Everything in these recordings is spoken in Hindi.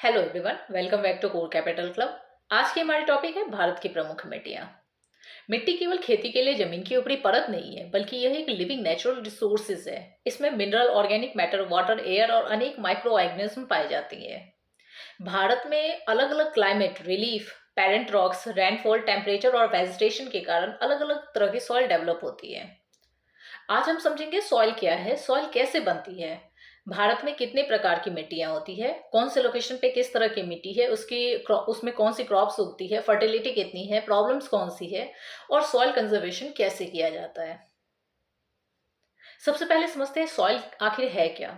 Hello everyone, welcome back to core capital club. आज की हमारी टॉपिक है भारत की प्रमुख मिट्टियाँ। मिट्टी केवल खेती के लिए जमीन की ऊपरी परत नहीं है, बल्कि यह एक लिविंग नेचुरल रिसोर्सेज है। इसमें mineral, organic matter, water, air और अनेक माइक्रो ऑर्गेनिज्म पाए जाती है। भारत में अलग अलग climate, relief, parent rocks, rainfall, temperature और वेजिटेशन के कारण अलग अलग तरह की सॉइल डेवलप होती है। आज हम समझेंगे सॉइल क्या है, सॉइल कैसे बनती है, भारत में कितने प्रकार की मिट्टियां होती है, कौन से लोकेशन पे किस तरह की मिट्टी है, उसमें कौन सी क्रॉप्स उगती है, फर्टिलिटी कितनी है, प्रॉब्लम्स कौन सी है और सॉइल कंजर्वेशन कैसे किया जाता है। सबसे पहले समझते हैं सॉइल आखिर है क्या।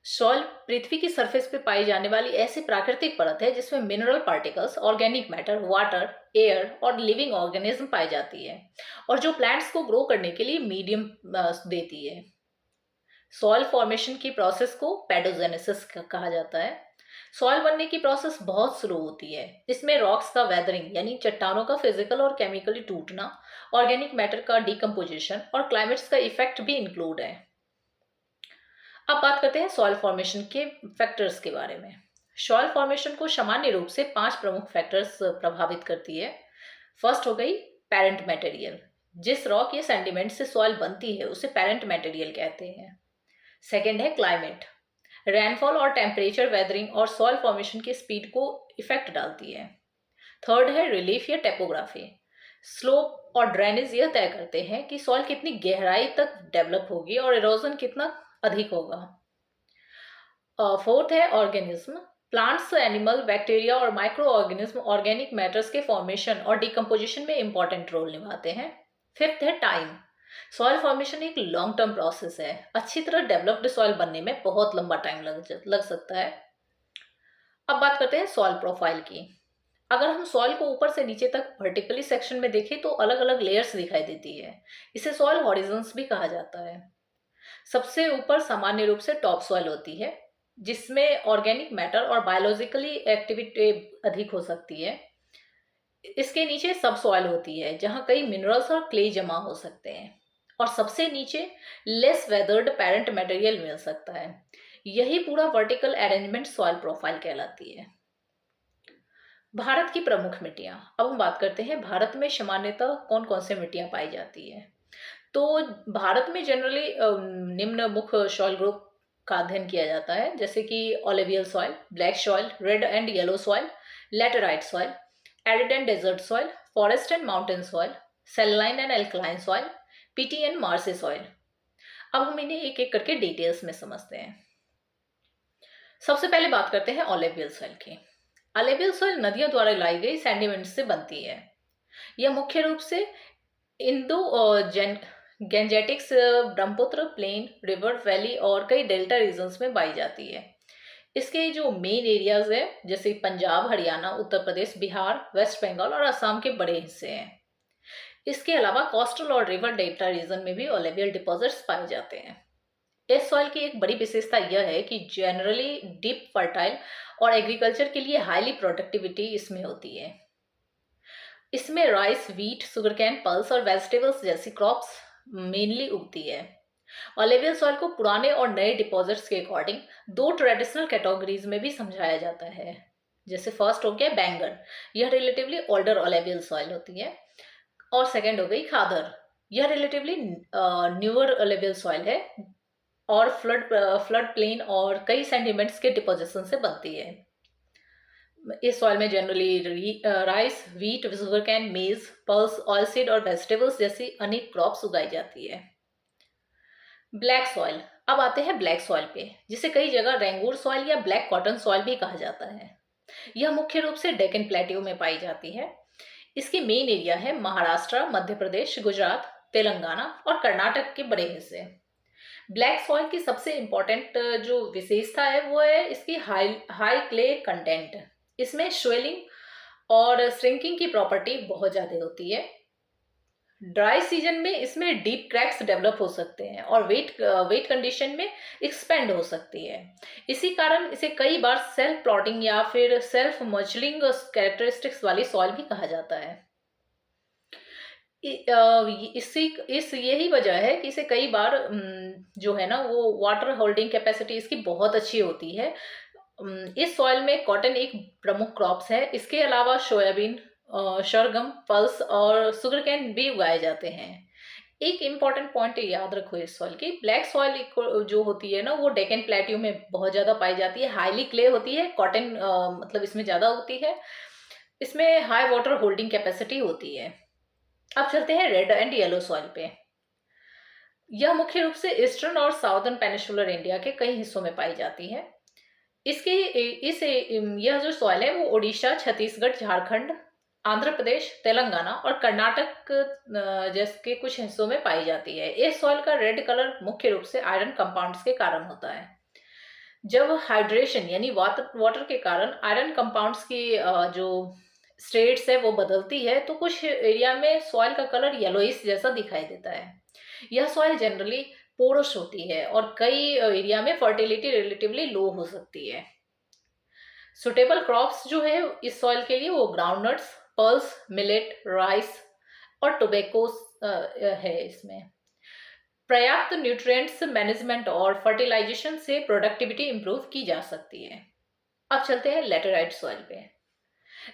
सॉइल पृथ्वी की सरफेस पे पाई जाने वाली ऐसी प्राकृतिक परत है जिसमें mineral particles, organic matter, water, air और लिविंग ऑर्गेनिज्म पाई जाती है और जो प्लांट्स को ग्रो करने के लिए मीडियम देती है। सॉइल फॉर्मेशन की प्रोसेस को पेडोजेनेसिस कहा जाता है। सॉइल बनने की प्रोसेस बहुत स्लो होती है। इसमें रॉक्स का वेदरिंग यानी चट्टानों का फिजिकल और केमिकली टूटना, ऑर्गेनिक मैटर का डिकम्पोजिशन और क्लाइमेट्स का इफेक्ट भी इंक्लूड है। अब बात करते हैं सॉइल फॉर्मेशन के फैक्टर्स के बारे में। सॉइल फॉर्मेशन को सामान्य रूप से 5 प्रमुख फैक्टर्स प्रभावित करती है। फर्स्ट हो गई पेरेंट मटेरियल। जिस रॉक या सेंडिमेंट से सॉइल बनती है उसे पेरेंट मटेरियल कहते हैं। सेकेंड है क्लाइमेट। रेनफॉल और टेम्परेचर वेदरिंग और सॉइल फॉर्मेशन की स्पीड को इफेक्ट डालती है। थर्ड है रिलीफ या टेपोग्राफी। स्लोप और ड्रेनेज यह तय करते हैं कि सॉइल कितनी गहराई तक डेवलप होगी और इरोजन कितना अधिक होगा। फोर्थ है ऑर्गेनिज्म। प्लांट्स, एनिमल, बैक्टीरिया और माइक्रो ऑर्गेनिज्म ऑर्गेनिक मैटर्स के फॉर्मेशन और डिकम्पोजिशन में इंपॉर्टेंट रोल निभाते हैं। फिफ्थ है टाइम। सॉइल फॉर्मेशन एक लॉन्ग टर्म प्रोसेस है। अच्छी तरह डेवलप्ड सॉइल बनने में बहुत लंबा टाइम लग सकता है। अब बात करते हैं सॉइल प्रोफाइल की। अगर हम सॉइल को ऊपर से नीचे तक वर्टिकली सेक्शन में देखें तो अलग अलग लेयर्स दिखाई देती है। इसे सॉइल हॉरिजॉन्स भी कहा जाता है। सबसे ऊपर सामान्य रूप से टॉप सॉइल होती है, जिसमें ऑर्गेनिक मैटर और बायोलॉजिकली एक्टिविटी अधिक हो सकती है। इसके नीचे सब सॉइल होती है, जहां कई मिनरल्स और क्ले जमा हो सकते हैं। और सबसे नीचे लेस वेदर्ड पेरेंट मटेरियल मिल सकता है। यही पूरा वर्टिकल अरेंजमेंट सॉइल प्रोफाइल कहलाती है। भारत की प्रमुख मिट्टियां। अब हम बात करते हैं भारत में सामान्यतः कौन कौन से मिट्टियां पाई जाती है। तो भारत में जनरली निम्न मुख्य सॉइल ग्रुप का अध्ययन किया जाता है, जैसे कि alluvial soil, black soil, red and yellow soil, laterite soil, arid and desert soil, forest and mountain soil, saline and alkaline soil, peaty and marshy soil. अब हम इन्हें एक एक करके डिटेल्स में समझते हैं। सबसे पहले बात करते हैं ओलिवियल सॉइल की। ओलिवियल सॉइल नदियों द्वारा लाई गई सेंडिमेंट से बनती है। यह मुख्य रूप से Indo Gangetics, Brahmaputra plain, river valley और कई डेल्टा रीजन्स में पाई जाती है। इसके जो मेन एरियाज है, जैसे पंजाब, हरियाणा, उत्तर प्रदेश, बिहार, वेस्ट बंगाल और असम के बड़े हिस्से हैं। इसके अलावा कोस्टल और रिवर डेल्टा रीजन में भी ओलिवियल डिपॉजिट्स पाए जाते हैं। इस सॉइल की एक बड़ी विशेषता यह है कि जनरली डीप फर्टाइल और एग्रीकल्चर के लिए हाईली प्रोडक्टिविटी इसमें होती है। इसमें rice, wheat, sugar cane, pulse और वेजिटेबल्स जैसी क्रॉप्स मेनली उगती है। ओलिवियल सॉइल को पुराने और नए डिपॉजिट्स के अकॉर्डिंग दो ट्रेडिशनल कैटेगरीज में भी समझाया जाता है। जैसे फर्स्ट हो गया बैंगन, यह रिलेटिवली ओल्डर ओलिवियल सॉइल होती है। और सेकेंड हो गई खादर, यह रिलेटिवली न्यूअर ओलिवियल सॉइल है और फ्लड प्लेन और कई सेंटिमेंट्स के डिपोजिशन से बनती है। इस सॉइल में generally rice, wheat, sugar cane, मेज, पल्स, ऑयलसीड और वेजिटेबल्स जैसी अनेक क्रॉप्स उगाई जाती है। Black soil. अब आते हैं ब्लैक सॉइल पे, जिसे कई जगह रेंगूर सॉइल या ब्लैक कॉटन सॉइल भी कहा जाता है। यह मुख्य रूप से डेक्कन प्लेट्यू में पाई जाती है। इसके मेन एरिया है महाराष्ट्र, मध्य प्रदेश, गुजरात, तेलंगाना और कर्नाटक के बड़े हिस्से। ब्लैक सॉइल की सबसे इम्पोर्टेंट जो विशेषता है वो है इसकी हाई हाई क्ले कंटेंट। इसमें स्वेलिंग और श्रिंकिंग की प्रॉपर्टी बहुत ज्यादा होती है। ड्राई सीजन में इसमें डीप क्रैक्स डेवलप हो सकते हैं और वेट कंडीशन में एक्सपेंड हो सकती है। इसी कारण इसे कई बार सेल्फ प्लॉटिंग या फिर सेल्फ मचलिंग कैरेक्टरिस्टिक्स वाली सॉइल भी कहा जाता है। इसी इस यही वजह है कि इसे कई बार जो है ना वो वाटर होल्डिंग कैपेसिटी इसकी बहुत अच्छी होती है इस सॉइल में कॉटन एक प्रमुख क्रॉप्स है। इसके अलावा सोयाबीन, शलगम, पल्स और सुगर कैन भी उगाए जाते हैं। एक इम्पॉर्टेंट पॉइंट याद रखो इस सॉइल की, ब्लैक सॉइल जो होती है ना वो डेक्कन प्लेट्यू में बहुत ज्यादा पाई जाती है। हाईली क्ले होती है, कॉटन मतलब इसमें ज्यादा होती है। इसमें हाई वाटर होल्डिंग कैपेसिटी होती है। अब चलते हैं रेड एंड येलो सॉइल पे। यह मुख्य रूप से ईस्टर्न और साउदर्न पेनिनसुलर इंडिया के कई हिस्सों में पाई जाती है। इसके इस यह जो सॉइल है वो उड़ीसा, छत्तीसगढ़, झारखंड, आंध्र प्रदेश, तेलंगाना और कर्नाटक जैसे के कुछ हिस्सों में पाई जाती है। इस सॉइल का रेड कलर मुख्य रूप से आयरन कंपाउंड्स के कारण होता है। जब हाइड्रेशन यानी वाटर के कारण आयरन कंपाउंड्स की जो स्टेट्स है वो बदलती है तो कुछ एरिया में सॉइल का कलर येलोइश जैसा दिखाई देता है। यह सॉइल जनरली पोरस होती है और कई एरिया में फर्टिलिटी रिलेटिवली लो हो सकती है। सुटेबल क्रॉप्स जो है इस सॉइल के लिए वो ग्राउंडनट्स, पल्स, मिलेट, राइस और टोबैको है। इसमें पर्याप्त न्यूट्रिएंट्स मैनेजमेंट और फर्टिलाइजेशन से प्रोडक्टिविटी इंप्रूव की जा सकती है। अब चलते हैं लेटेराइट सॉइल पे।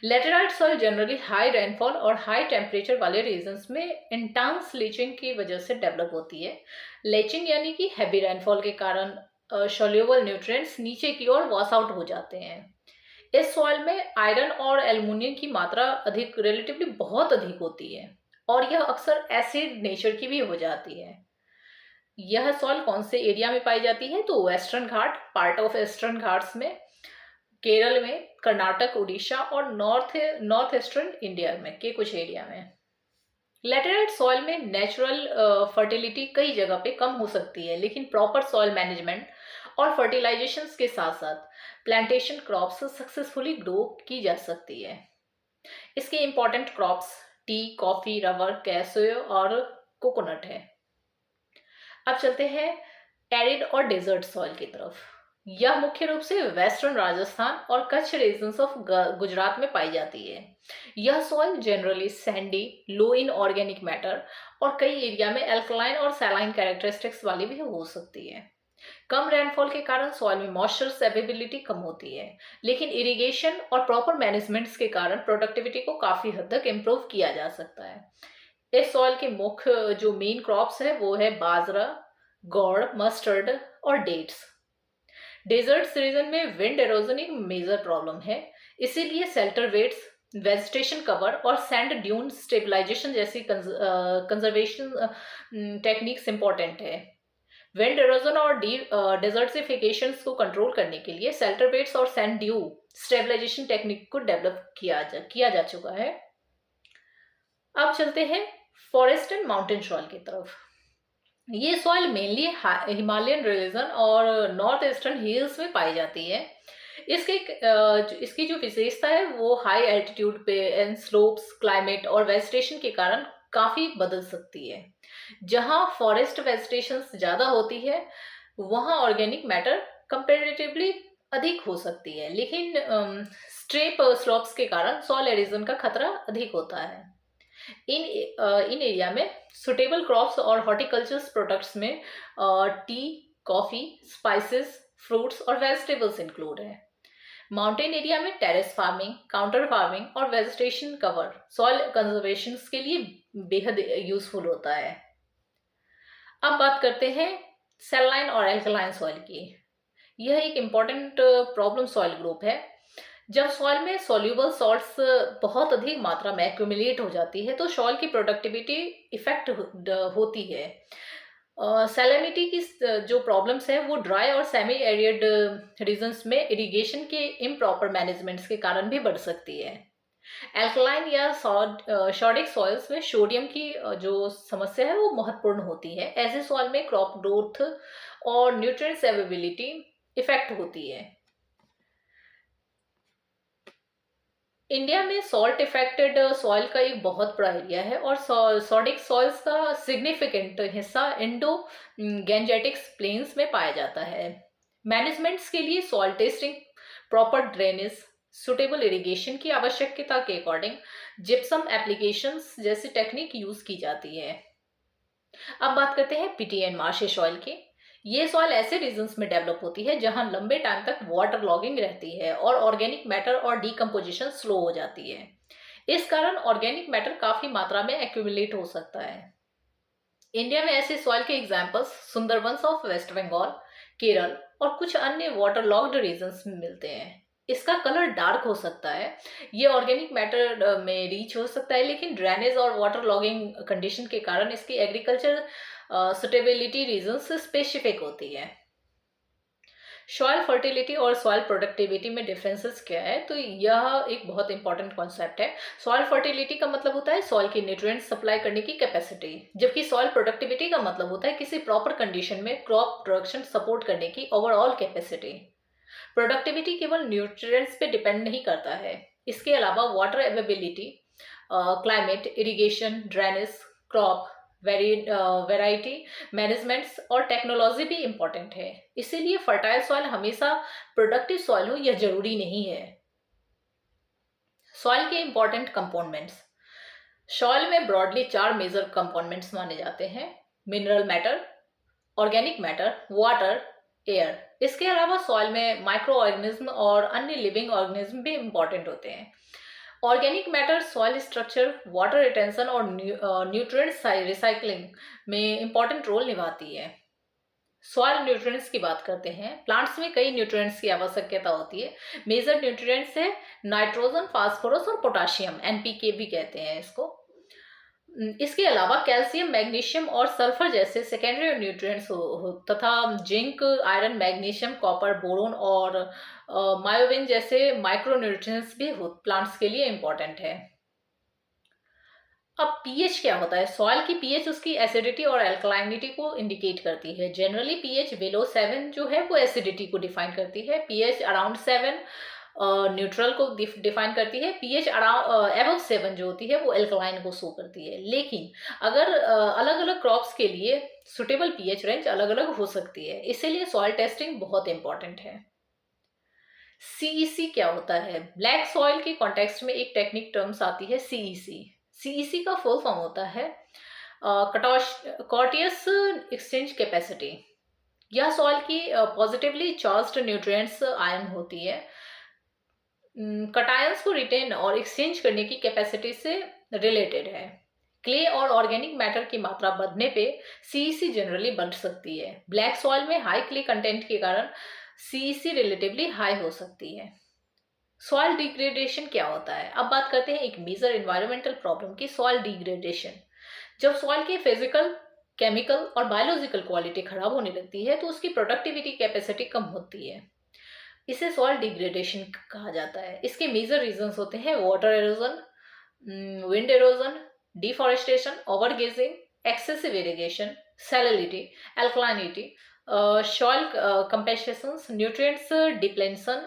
Laterite soil generally high rainfall और हाई टेम्परेचर वाले रीजन्स में इंटेंस लीचिंग की वजह से डेवलप होती है। लीचिंग यानी कि हैवी रेनफॉल के कारण सोल्यूबल न्यूट्रिएंट्स नीचे की ओर वॉश आउट हो जाते हैं। इस सॉइल में आयरन और एल्युमिनियम की मात्रा अधिक रिलेटिवली बहुत अधिक होती है और यह अक्सर एसिड नेचर की भी हो जाती है। यह सॉइल कौन से एरिया में पाई जाती है तो western Ghat, part of eastern Ghats में, केरल में, कर्नाटक, उड़ीसा और नॉर्थ ईस्टर्न इंडिया में के कुछ एरिया में। लेटेराइट सॉइल में नेचुरल फर्टिलिटी कई जगह पे कम हो सकती है, लेकिन प्रॉपर सॉइल मैनेजमेंट और फर्टिलाइजेशंस के साथ साथ प्लांटेशन क्रॉप्स सक्सेसफुली ग्रो की जा सकती है। इसके important crops T, coffee, rubber, cashew और कोकोनट है। अब चलते हैं एरिड और डेजर्ट सॉइल की तरफ। यह मुख्य रूप से वेस्टर्न राजस्थान और कच्छ रीजन्स ऑफ गुजरात में पाई जाती है। यह soil generally Sandy, low in organic matter और कई एरिया में एल्कलाइन और सैलाइन कैरेक्टरिस्टिक्स वाली भी हो सकती है। कम रेनफॉल के कारण सॉइल में मॉइस्चर अवेलेबिलिटी कम होती है, लेकिन इरिगेशन और प्रॉपर मैनेजमेंट्स के कारण प्रोडक्टिविटी को काफी हद तक इम्प्रूव किया जा सकता है। इस सॉइल के मुख्य जो मेन क्रॉप्स है वो है बाजरा, गौड़, मस्टर्ड और डेट्स। डेजर्ट रीजन में विंड एरोजन एक मेजर प्रॉब्लम है, इसीलिए शेल्टर वेट्स, वेजिटेशन कवर और सैंड ड्यून स्टेबलाइजेशन जैसी कंजर्वेशन टेक्निक्स इंपॉर्टेंट है। विंड एरोजन और डेजर्टिफिकेशन को कंट्रोल करने के लिए शेल्टर वेट्स और सैंड ड्यू स्टेबलाइजेशन टेक्निक को डेवलप किया जा चुका है। अब चलते हैं फॉरेस्ट एंड माउंटेन सॉइल की तरफ। ये सॉइल मेनली हिमालयन रीजन और नॉर्थ ईस्टर्न हिल्स में पाई जाती है। इसकी जो विशेषता है वो हाई एल्टीट्यूड पे एंड स्लोप्स, क्लाइमेट और वेजिटेशन के कारण काफी बदल सकती है। जहां फॉरेस्ट वेजिटेशन ज्यादा होती है वहां ऑर्गेनिक मैटर कंपेरेटिवली अधिक हो सकती है, लेकिन स्ट्रेप स्लोप्स के कारण सॉइल एरोजन का खतरा अधिक होता है। इन एरिया में सुटेबल क्रॉप्स और हॉर्टिकल्चर प्रोडक्ट्स में टी, कॉफी, स्पाइसेस, फ्रूट्स और वेजिटेबल्स इंक्लूड है। माउंटेन एरिया में टेरेस फार्मिंग, काउंटर फार्मिंग और वेजिटेशन कवर सॉइल कंजर्वेशन के लिए बेहद यूजफुल होता है। अब बात करते हैं सैलाइन और एल्कलाइन सॉइल की। यह एक इम्पॉर्टेंट प्रॉब्लम सॉइल ग्रुप है। जब सॉइल में सोल्यूबल सॉल्ट्स बहुत अधिक मात्रा में एक्यूमुलेट हो जाती है तो सॉइल की प्रोडक्टिविटी इफेक्ट होती है। सैलिनिटी की जो प्रॉब्लम्स है वो ड्राई और सेमी एरिड रीजन्स में इरिगेशन के इम्प्रॉपर मैनेजमेंट्स के कारण भी बढ़ सकती है। एल्कलाइन या सॉडिक सॉइल्स में सोडियम की जो समस्या है वो महत्वपूर्ण होती है। ऐसे सॉइल में क्रॉप ग्रोथ और न्यूट्रिएंट्स अवेलेबिलिटी इफेक्ट होती है। इंडिया में सॉल्ट इफेक्टेड सॉइल का एक बहुत बड़ा एरिया है और सॉडिक सॉइल्स का सिग्निफिकेंट हिस्सा इंडो गैंजेटिक्स प्लेन्स में पाया जाता है। मैनेजमेंट्स के लिए soil testing, proper drainage, suitable irrigation की आवश्यकता के अकॉर्डिंग जिप्सम एप्लीकेशंस जैसी टेक्निक यूज की जाती है। अब बात करते हैं पिटी एंड मार्शी सॉइल की। ये सॉइल ऐसे रीजन्स में डेवलप होती है जहां लंबे टाइम तक वाटर लॉगिंग रहती है और ऑर्गेनिक मैटर और डिकम्पोजिशन स्लो हो जाती है। इस कारण ऑर्गेनिक मैटर काफी मात्रा में एक्यूमुलेट हो सकता है। इंडिया में ऐसे सॉइल के examples Sundarbans of West Bengal, Kerala और कुछ अन्य वाटर लॉग्ड रीजन्स में मिलते हैं। इसका कलर डार्क हो सकता है, ये ऑर्गेनिक मैटर में रीच हो सकता है, लेकिन ड्रेनेज और वाटर लॉगिंग कंडीशन के कारण इसकी एग्रीकल्चर सुटेबिलिटी रीजन्स स्पेसिफिक होती है। सॉइल फर्टिलिटी और सॉइल प्रोडक्टिविटी में डिफरेंसेस क्या है, तो यह एक बहुत इंपॉर्टेंट कॉन्सेप्ट है। सॉइल फर्टिलिटी का मतलब होता है सॉइल की न्यूट्रिएंट सप्लाई करने की कैपेसिटी, जबकि सॉइल प्रोडक्टिविटी का मतलब होता है किसी प्रॉपर कंडीशन में क्रॉप प्रोडक्शन सपोर्ट करने की ओवरऑल कैपेसिटी। प्रोडक्टिविटी केवल न्यूट्रिएंट्स पे डिपेंड नहीं करता है, इसके अलावा water availability, climate, irrigation, drainage, crop variety managements और टेक्नोलॉजी भी इंपॉर्टेंट है। इसीलिए फर्टाइल सॉइल हमेशा प्रोडक्टिव सॉइल हो यह जरूरी नहीं है। सॉइल के इंपॉर्टेंट कंपोनेंट्स। सॉइल में ब्रॉडली 4 मेजर कंपोनेंट्स माने जाते हैं: mineral matter, organic matter, water, air. इसके अलावा सॉइल में माइक्रो ऑर्गेनिज्म और अन्य लिविंग ऑर्गेनिज्म भी इंपॉर्टेंट होते हैं। Organic matter soil structure, water retention और न्यूट्रिएंट्स रिसाइकलिंग में इंपॉर्टेंट रोल निभाती है। सॉइल न्यूट्रिएंट्स की बात करते हैं। प्लांट्स में कई न्यूट्रिएंट्स की आवश्यकता होती है। मेजर न्यूट्रिएंट्स है नाइट्रोजन, फास्फोरस और पोटाशियम, एनपीके भी कहते हैं इसको। इसके अलावा कैल्शियम, मैग्नीशियम और सल्फर जैसे सेकेंडरी न्यूट्रिएंट्स तथा zinc, iron, magnesium, copper, boron और मायोविन जैसे माइक्रो न्यूट्रिएंट्स भी प्लांट्स के लिए इंपॉर्टेंट है। अब पीएच क्या होता है? सॉइल की पीएच उसकी एसिडिटी और अल्कलाइनिटी को इंडिकेट करती है। जनरली पीएच बिलो 7 जो है वो एसिडिटी को डिफाइन करती है, पीएच अराउंड 7 न्यूट्रल को डिफाइन करती है, पीएच अराउंड एबव 7 जो होती है वो एल्कलाइन को शो करती है। लेकिन अगर अलग अलग क्रॉप्स के लिए सुटेबल पीएच रेंज अलग अलग हो सकती है, इसीलिए सॉइल टेस्टिंग बहुत इंपॉर्टेंट है। सीईसी क्या होता है? ब्लैक सॉइल के कॉन्टेक्स्ट में एक टेक्निक टर्म्स आती है सीईसी। सीईसी का फुल फॉर्म होता है कॉटियस एक्सचेंज कैपेसिटी। यह सॉइल की पॉजिटिवली चार्ज्ड न्यूट्रिएंट्स आयन होती है। कटायंस को रिटेन और एक्सचेंज करने की कैपेसिटी से रिलेटेड है। क्ले और ऑर्गेनिक मैटर की मात्रा बढ़ने पे सीईसी जनरली बढ़ सकती है। ब्लैक सॉइल में हाई क्ले कंटेंट के कारण सीईसी रिलेटिवली हाई हो सकती है। सॉइल डिग्रेडेशन क्या होता है? अब बात करते हैं एक मेजर एनवायरमेंटल प्रॉब्लम की, सॉइल डिग्रेडेशन। जब सॉइल की फिजिकल, केमिकल और बायोलॉजिकल क्वालिटी खराब होने लगती है तो उसकी प्रोडक्टिविटी कैपेसिटी कम होती है। इसे सॉइल डिग्रेडेशन कहा जाता है। इसके मेजर रीजंस होते हैं water erosion, wind erosion, deforestation, overgrazing, excessive irrigation, salinity, alkalinity, soil compactions, nutrients depletion,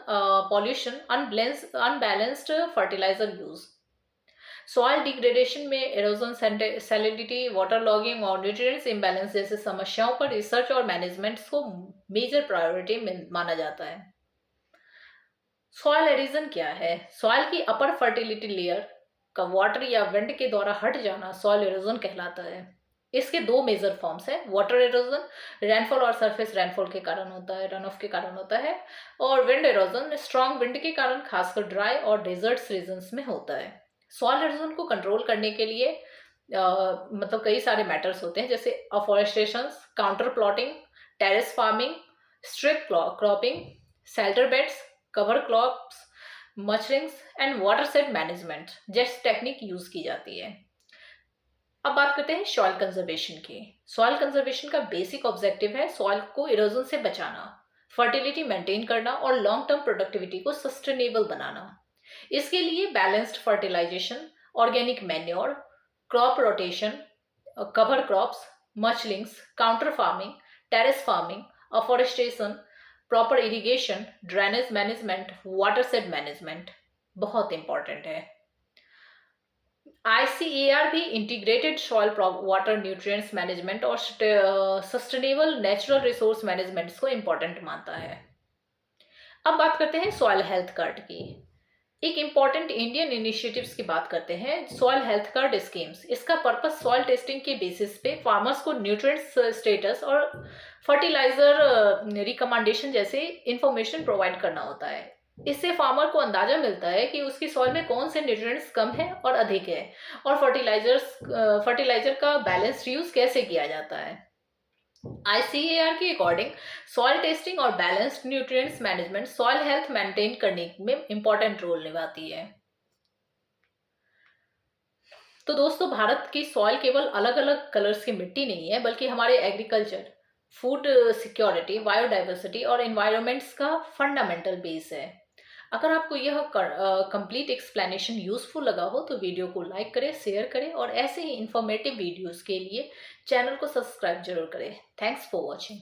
pollution, unbalanced fertilizer use। Soil degradation में एरोजन, सैलिनिटी, वाटर लॉगिंग और न्यूट्रिएंट्स इम्बैलेंस जैसे समस्याओं पर रिसर्च और मैनेजमेंट को मेजर प्रायोरिटी माना जाता है। सॉइल एरोजन क्या है? सॉइल की अपर फर्टिलिटी लेयर का वाटर या विंड के द्वारा हट जाना सॉइल एरोजन कहलाता है। इसके 2 मेजर फॉर्म्स हैं। वाटर एरोजन रेनफॉल और सरफेस रेनफॉल के कारण होता है, रन ऑफ के कारण होता है, और विंड एरोजन स्ट्रॉन्ग विंड के कारण खासकर ड्राई और डेजर्ट्स रीजन्स में होता है। सॉइल एरोजन को कंट्रोल करने के लिए मतलब कई सारे मैटर्स होते हैं, जैसे afforestation, contour plotting, terrace farming, strip cropping, shelter beds, cover crops, mulchings and watershed management जैसी टेक्निक यूज की जाती है। अब बात करते हैं सॉइल कंजर्वेशन की। सॉइल कंजर्वेशन का बेसिक ऑब्जेक्टिव है सॉइल को इरोजन से बचाना, फर्टिलिटी मेंटेन करना और लॉन्ग टर्म प्रोडक्टिविटी को सस्टेनेबल बनाना। इसके लिए balanced fertilisation, organic manure, crop rotation, cover crops, mulchings, contour farming, terrace farming, afforestation, proper irrigation, drainage management, water set management बहुत इंपॉर्टेंट है। ICAR भी integrated soil water nutrients management और सस्टेनेबल नेचुरल रिसोर्स मैनेजमेंट को इंपॉर्टेंट मानता है। अब बात करते हैं सॉइल हेल्थ कार्ड की। एक इम्पॉर्टेंट इंडियन इनिशिएटिव्स की बात करते हैं, सॉइल हेल्थ कार्ड स्कीम्स। इसका पर्पस सॉइल टेस्टिंग के बेसिस पे फार्मर्स को न्यूट्रिएंट्स स्टेटस और फर्टिलाइजर रिकमेंडेशन जैसे इंफॉर्मेशन प्रोवाइड करना होता है। इससे फार्मर को अंदाजा मिलता है कि उसकी सॉइल में कौन से न्यूट्रिएंट्स कम है और अधिक है, और फर्टिलाइजर का बैलेंस यूज कैसे किया जाता है। आईसीएआर के अकॉर्डिंग सॉइल टेस्टिंग और balanced nutrients management soil health maintain करने में इंपॉर्टेंट रोल निभाती है। तो दोस्तों, भारत की सॉइल केवल अलग अलग कलर्स की मिट्टी नहीं है, बल्कि हमारे एग्रीकल्चर, फूड सिक्योरिटी, बायोडाइवर्सिटी और एनवायरनमेंट्स का फंडामेंटल बेस है। अगर आपको यह कंप्लीट एक्सप्लेनेशन यूजफुल लगा हो तो वीडियो को लाइक करें, शेयर करें, और ऐसे ही इंफॉर्मेटिव वीडियोस के लिए चैनल को सब्सक्राइब जरूर करें। Thanks for watching.